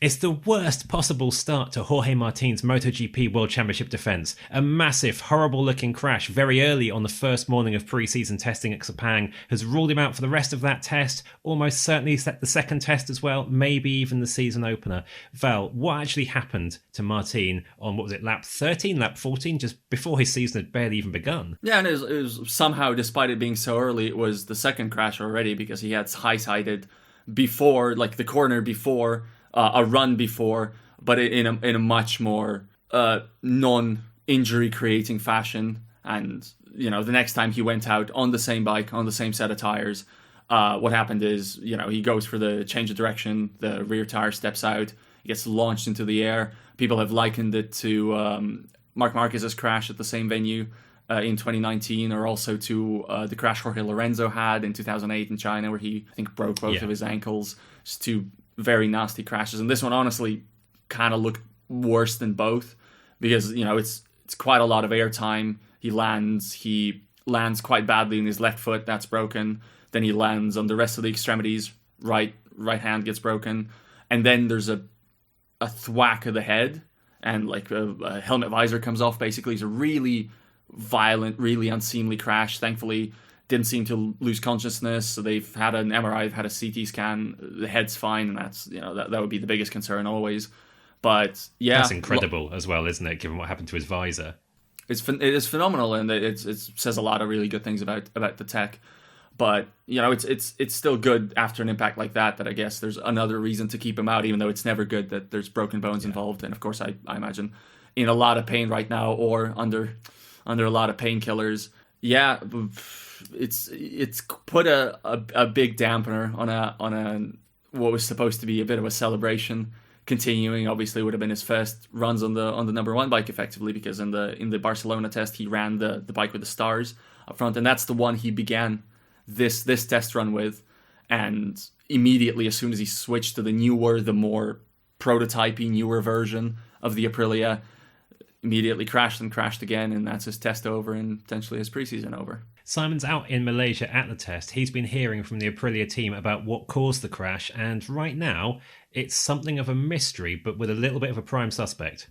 It's the worst possible start to Jorge Martin's MotoGP World Championship defence. A massive, horrible-looking crash very early on the first morning of pre-season testing at Sepang has ruled him out for the rest of that test, almost certainly the second test as well, maybe even the season opener. Val, what actually happened to Martin on, what was it, lap 13, lap 14, just before his season had barely even begun? Yeah, and it was somehow, despite it being so early, it was the second crash already because he had high-sided before, like the corner before, a run before, but in a much more non-injury creating fashion. And the next time he went out on the same bike, on the same set of tires, what happened is he goes for the change of direction, the rear tire steps out, he gets launched into the air. People have likened it to Marc Marquez's crash at the same venue in 2019, or also to the crash Jorge Lorenzo had in 2008 in China, where he, I think, broke both of his ankles. Just two very nasty crashes, and this one honestly kind of looked worse than both because it's quite a lot of air time. He lands quite badly in his left foot, that's broken. Then he lands on the rest of the extremities, right hand gets broken, and then there's a thwack of the head, and like a helmet visor comes off. Basically, it's a really violent, really unseemly crash. Thankfully, didn't seem to lose consciousness, so they've had an MRI, they've had a CT scan, the head's fine, and that's, that would be the biggest concern always. But yeah. That's incredible as well, isn't it, given what happened to his visor? It is phenomenal, and it says a lot of really good things about the tech. But, it's still good after an impact like that I guess there's another reason to keep him out, even though it's never good that there's broken bones involved. And of course, I imagine in a lot of pain right now, or under a lot of painkillers. Yeah, it's put a big dampener on a what was supposed to be a bit of a celebration. Continuing, obviously, would have been his first runs on the number one bike effectively, because in the Barcelona test he ran the bike with the stars up front, and that's the one he began this test run with. And immediately, as soon as he switched to the more prototypey, newer version of the Aprilia, immediately crashed again, and that's his test over and potentially his preseason over. Simon's out in Malaysia at the test. He's been hearing from the Aprilia team about what caused the crash, and right now it's something of a mystery, but with a little bit of a prime suspect.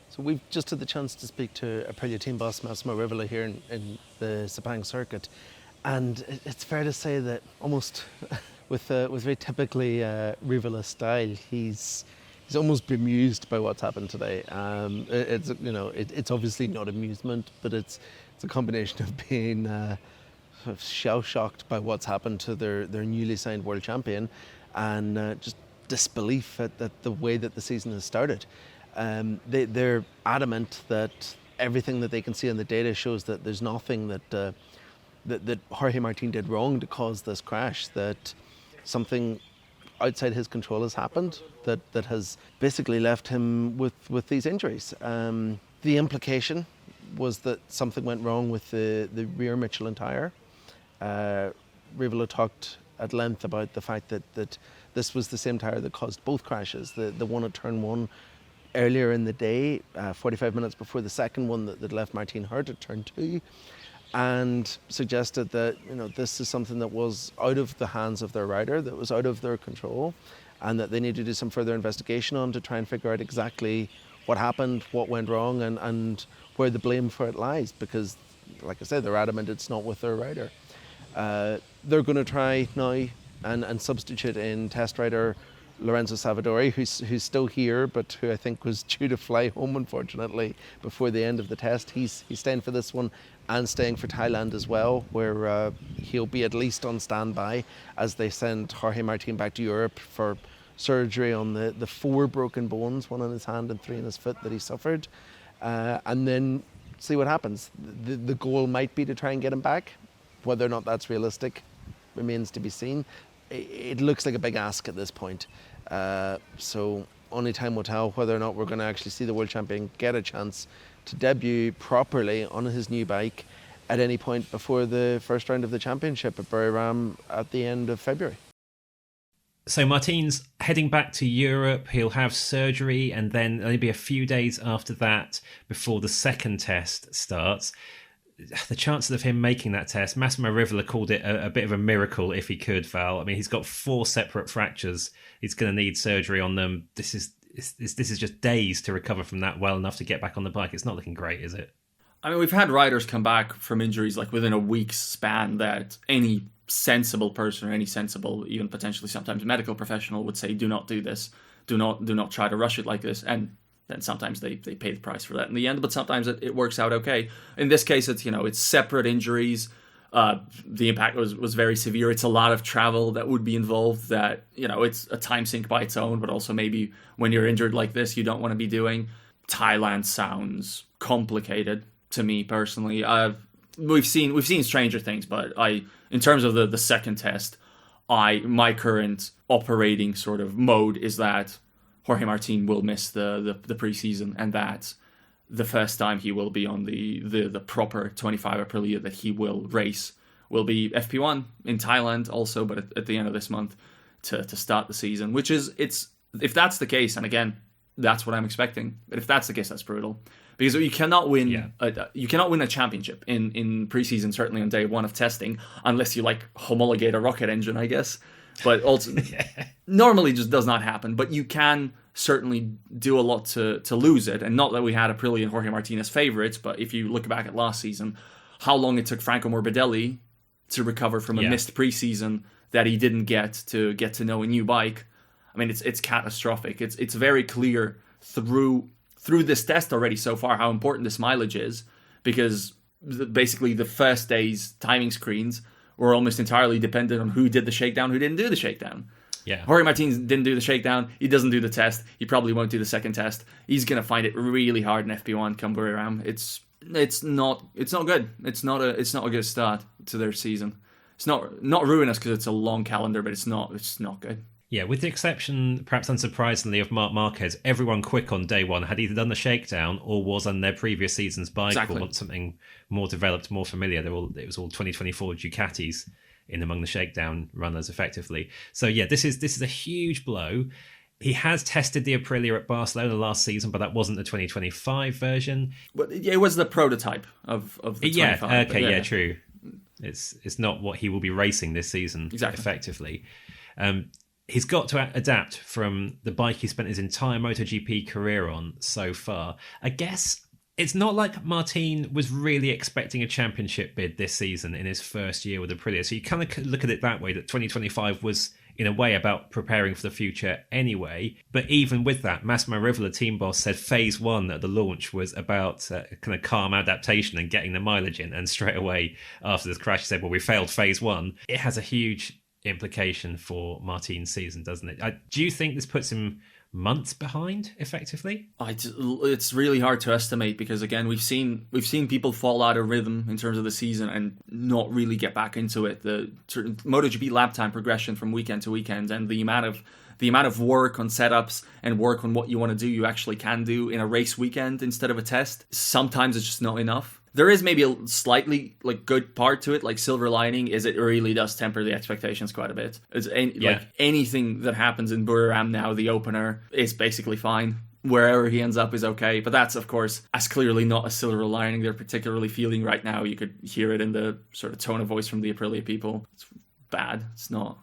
So we've just had the chance to speak to Aprilia team boss Massimo Rivola here in the Sepang circuit, and it's fair to say that almost with very typically Rivola style, he's almost bemused by what's happened today. It's obviously not amusement, but it's a combination of being sort of shell-shocked by what's happened to their newly signed world champion, and just disbelief at the way that the season has started. They're adamant that everything that they can see in the data shows that there's nothing that Jorge Martin did wrong to cause this crash, that something outside his control has happened that has basically left him with these injuries. The implication was that something went wrong with the rear Michelin tyre. Rivola talked at length about the fact that this was the same tyre that caused both crashes, the one at turn one earlier in the day, 45 minutes before the second one that left Martin hurt at turn two, and suggested that this is something that was out of the hands of their rider, that was out of their control, and that they need to do some further investigation on to try and figure out exactly what happened, what went wrong, and where the blame for it lies, because, like I said, they're adamant it's not with their rider. They're going to try now and substitute in test rider Lorenzo Savadori, who's still here, but who I think was due to fly home, unfortunately, before the end of the test. He's staying for this one and staying for Thailand as well, where he'll be at least on standby as they send Jorge Martin back to Europe for surgery on the 4 broken bones, 1 in his hand and 3 in his foot that he suffered, and then see what happens. The goal might be to try and get him back. Whether or not that's realistic remains to be seen. It looks like a big ask at this point, so only time will tell whether or not we're going to actually see the world champion get a chance to debut properly on his new bike at any point before the first round of the championship at Buriram at the end of February. So Martin's heading back to Europe. He'll have surgery, and then only be a few days after that before the second test starts. the chances of him making that test, Massimo Rivola called it a bit of a miracle if he could, Val. I mean, he's got 4 separate fractures. He's going to need surgery on them. This is just days to recover from that well enough to get back on the bike. It's not looking great, is it? I mean, we've had riders come back from injuries like within a week's span that any sensible person or any sensible, even potentially sometimes medical professional would say, do not do this. Do not try to rush it like this. And then sometimes they pay the price for that in the end, but sometimes it works out okay. In this case, it's separate injuries. The impact was very severe. It's a lot of travel that would be involved that, it's a time sink by its own, but also maybe when you're injured like this, you don't want to be doing. Thailand sounds complicated to me personally. We've seen stranger things, but in terms of the second test, my current operating sort of mode is that Jorge Martin will miss the preseason, and that the first time he will be on the proper 25 Aprilia that he will race will be FP1 in Thailand also, but at the end of this month to start the season, which is, if that's the case, and again, that's what I'm expecting, but if that's the case, that's brutal. Because you cannot win a championship in preseason, certainly on day one of testing, unless you homologate a rocket engine, I guess. But also, normally just does not happen. But you can certainly do a lot to lose it. And not that we had Aprilia and Jorge Martin as favorites, but if you look back at last season, how long it took Franco Morbidelli to recover from a missed preseason that he didn't get to know a new bike. I mean, it's catastrophic. It's very clear through this test already so far how important this mileage is, because basically the first day's timing screens were almost entirely dependent on who did the shakedown, who didn't do the shakedown. Yeah. Jorge Martin didn't do the shakedown. He doesn't do the test. He probably won't do the second test. He's going to find it really hard in FP1 come Buriram. It's not good. It's not a good start to their season. It's not ruinous because it's a long calendar, but it's not good. Yeah, with the exception, perhaps unsurprisingly, of Marc Marquez, everyone quick on day one had either done the shakedown or was on their previous season's bike or want something more developed, more familiar. It was all 2024 Ducatis in among the shakedown runners, effectively. So yeah, this is a huge blow. He has tested the Aprilia at Barcelona last season, but that wasn't the 2025 version. But it was the prototype of the 25. Yeah, okay, yeah, true. It's not what he will be racing this season, effectively. He's got to adapt from the bike he spent his entire MotoGP career on so far. I guess it's not like Martin was really expecting a championship bid this season in his first year with Aprilia. So you kind of look at it that way, that 2025 was, in a way, about preparing for the future anyway. But even with that, Massimo Rivola, team boss, said phase one at the launch was about kind of calm adaptation and getting the mileage in. And straight away after this crash, he said, well, we failed phase one. It has a huge implication for Martin's season, doesn't it? Do you think this puts him months behind, effectively? It's really hard to estimate, because again, we've seen people fall out of rhythm in terms of the season and not really get back into it. The MotoGP lap time progression from weekend to weekend, and the amount of work on setups and work on what you want to do, you actually can do in a race weekend instead of a test. Sometimes it's just not enough. There is maybe a slightly good part to it, silver lining is it really does temper the expectations quite a bit. Anything that happens in Buriram now, the opener, is basically fine. Wherever he ends up is okay. But that's, of course, as clearly not a silver lining they're particularly feeling right now. You could hear it in the sort of tone of voice from the Aprilia people. It's bad. It's not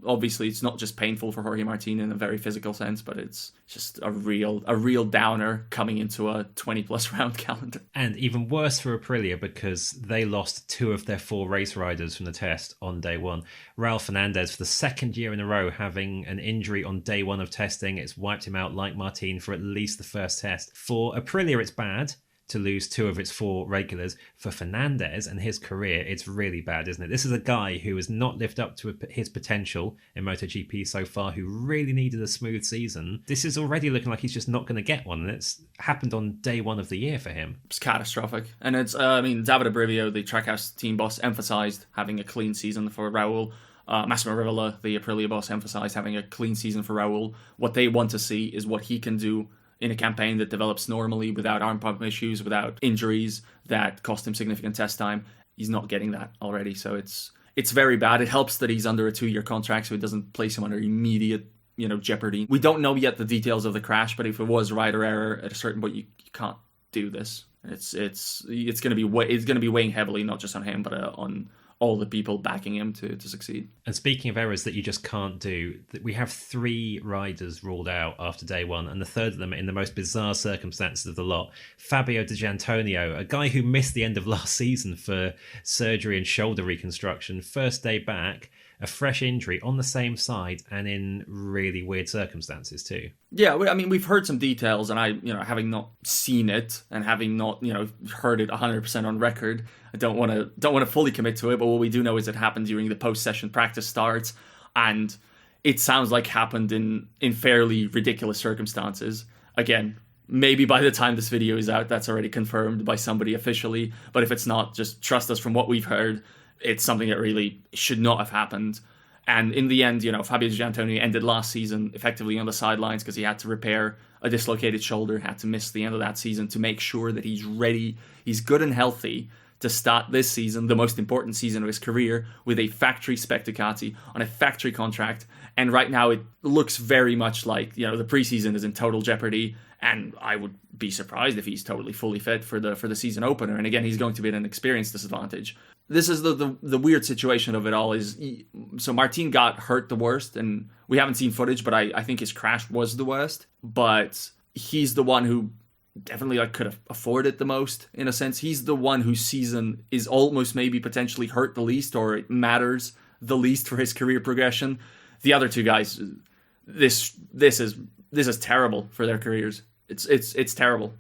obviously, it's not just painful for Jorge Martin in a very physical sense, but it's just a real downer coming into a 20 plus round calendar. And even worse for Aprilia, because they lost 2 of their 4 race riders from the test on day one. Raul Fernandez, for the second year in a row, having an injury on day one of testing. It's wiped him out like Martin for at least the first test. For Aprilia, it's bad to lose 2 of its 4 regulars. For Fernandez and his career, it's really bad, isn't it? This is a guy who has not lived up to his potential in MotoGP so far, who really needed a smooth season. This is already looking like he's just not going to get one, and it's happened on day one of the year for him. It's catastrophic. And it's, Davide Brivio, the Trackhouse team boss, emphasised having a clean season for Raul. Massimo Rivola, the Aprilia boss, emphasised having a clean season for Raul. What they want to see is what he can do in a campaign that develops normally, without arm pump issues, without injuries that cost him significant test time. He's not getting that already, so it's very bad. It helps that he's under a 2-year contract, so it doesn't place him under immediate jeopardy. We don't know yet the details of the crash, but if it was rider error at a certain point, you can't do this. It's going to be weighing heavily, not just on him, but on all the people backing him to succeed. And speaking of errors that you just can't do, we have 3 riders ruled out after day one, and the third of them in the most bizarre circumstances of the lot. Fabio Giannantonio, a guy who missed the end of last season for surgery and shoulder reconstruction, first day back, a fresh injury on the same side and in really weird circumstances too. Yeah, I mean, we've heard some details, and I, having not seen it and having not, heard it 100% on record, I don't want to fully commit to it. But what we do know is it happened during the post-session practice starts, and it sounds like happened in fairly ridiculous circumstances. Again, maybe by the time this video is out, that's already confirmed by somebody officially. But if it's not, just trust us from what we've heard. It's something that really should not have happened. And in the end, Fabio Giannantonio ended last season effectively on the sidelines because he had to repair a dislocated shoulder, had to miss the end of that season to make sure that he's ready, he's good and healthy to start this season, the most important season of his career, with a factory spec Ducati on a factory contract. And right now it looks very much like, the preseason is in total jeopardy. And I would be surprised if he's totally fully fit for the season opener. And again, he's going to be at an experience disadvantage. This is the weird situation of it all so Martin got hurt the worst, and we haven't seen footage, but I think his crash was the worst. But he's the one who definitely could afford it the most, in a sense. He's the one whose season is almost maybe potentially hurt the least, or it matters the least for his career progression. The other 2 guys, this is terrible for their careers. It's terrible.